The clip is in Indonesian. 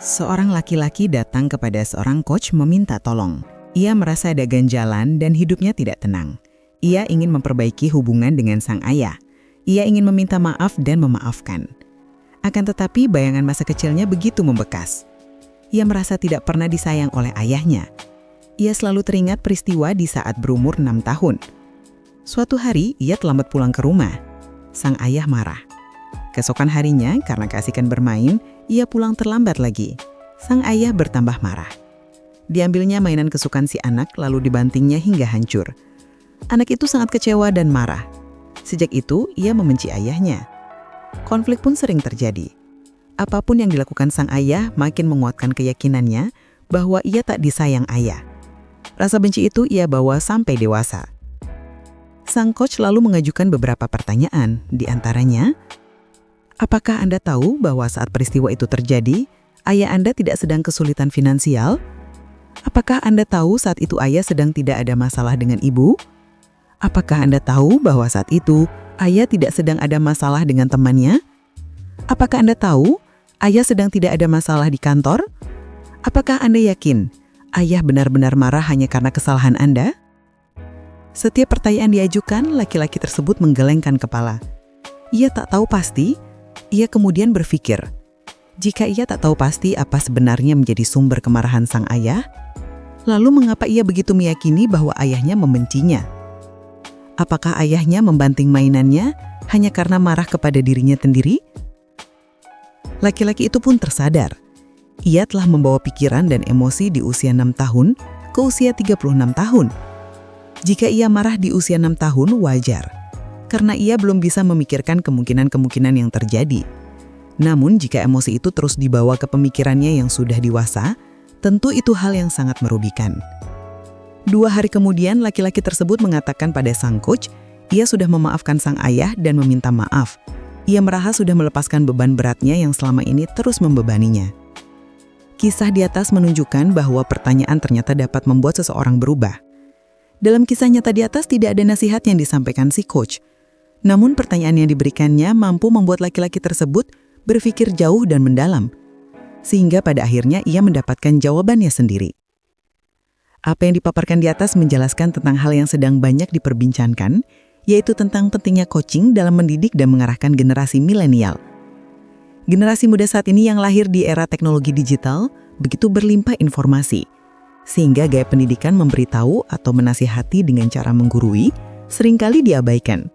Seorang laki-laki datang kepada seorang coach meminta tolong. Ia merasa ada ganjalan dan hidupnya tidak tenang. Ia ingin memperbaiki hubungan dengan sang ayah. Ia ingin meminta maaf dan memaafkan. Akan tetapi bayangan masa kecilnya begitu membekas. Ia merasa tidak pernah disayang oleh ayahnya. Ia selalu teringat peristiwa di saat berumur 6 tahun. Suatu hari ia terlambat pulang ke rumah. Sang ayah marah. Keesokan harinya, karena keasikan bermain, ia pulang terlambat lagi. Sang ayah bertambah marah. Diambilnya mainan kesukaan si anak, lalu dibantingnya hingga hancur. Anak itu sangat kecewa dan marah. Sejak itu, ia membenci ayahnya. Konflik pun sering terjadi. Apapun yang dilakukan sang ayah makin menguatkan keyakinannya bahwa ia tak disayang ayah. Rasa benci itu ia bawa sampai dewasa. Sang coach lalu mengajukan beberapa pertanyaan, di antaranya, apakah Anda tahu bahwa saat peristiwa itu terjadi, ayah Anda tidak sedang kesulitan finansial? Apakah Anda tahu saat itu ayah sedang tidak ada masalah dengan ibu? Apakah Anda tahu bahwa saat itu ayah tidak sedang ada masalah dengan temannya? Apakah Anda tahu ayah sedang tidak ada masalah di kantor? Apakah Anda yakin ayah benar-benar marah hanya karena kesalahan Anda? Setiap pertanyaan diajukan, laki-laki tersebut menggelengkan kepala. Ia tak tahu pasti. Ia kemudian berpikir, jika ia tak tahu pasti apa sebenarnya menjadi sumber kemarahan sang ayah, lalu mengapa ia begitu meyakini bahwa ayahnya membencinya? Apakah ayahnya membanting mainannya hanya karena marah kepada dirinya sendiri? Laki-laki itu pun tersadar. Ia telah membawa pikiran dan emosi di usia 6 tahun ke usia 36 tahun. Jika ia marah di usia 6 tahun, wajar. Karena ia belum bisa memikirkan kemungkinan-kemungkinan yang terjadi. Namun jika emosi itu terus dibawa ke pemikirannya yang sudah dewasa, tentu itu hal yang sangat merugikan. 2 hari kemudian, laki-laki tersebut mengatakan pada sang coach, ia sudah memaafkan sang ayah dan meminta maaf. Ia merasa sudah melepaskan beban beratnya yang selama ini terus membebaninya. Kisah di atas menunjukkan bahwa pertanyaan ternyata dapat membuat seseorang berubah. Dalam kisah nyata di atas tidak ada nasihat yang disampaikan si coach. Namun pertanyaan yang diberikannya mampu membuat laki-laki tersebut berpikir jauh dan mendalam, sehingga pada akhirnya ia mendapatkan jawabannya sendiri. Apa yang dipaparkan di atas menjelaskan tentang hal yang sedang banyak diperbincangkan, yaitu tentang pentingnya coaching dalam mendidik dan mengarahkan generasi milenial. Generasi muda saat ini yang lahir di era teknologi digital begitu berlimpah informasi, sehingga gaya pendidikan memberitahu atau menasihati dengan cara menggurui seringkali diabaikan.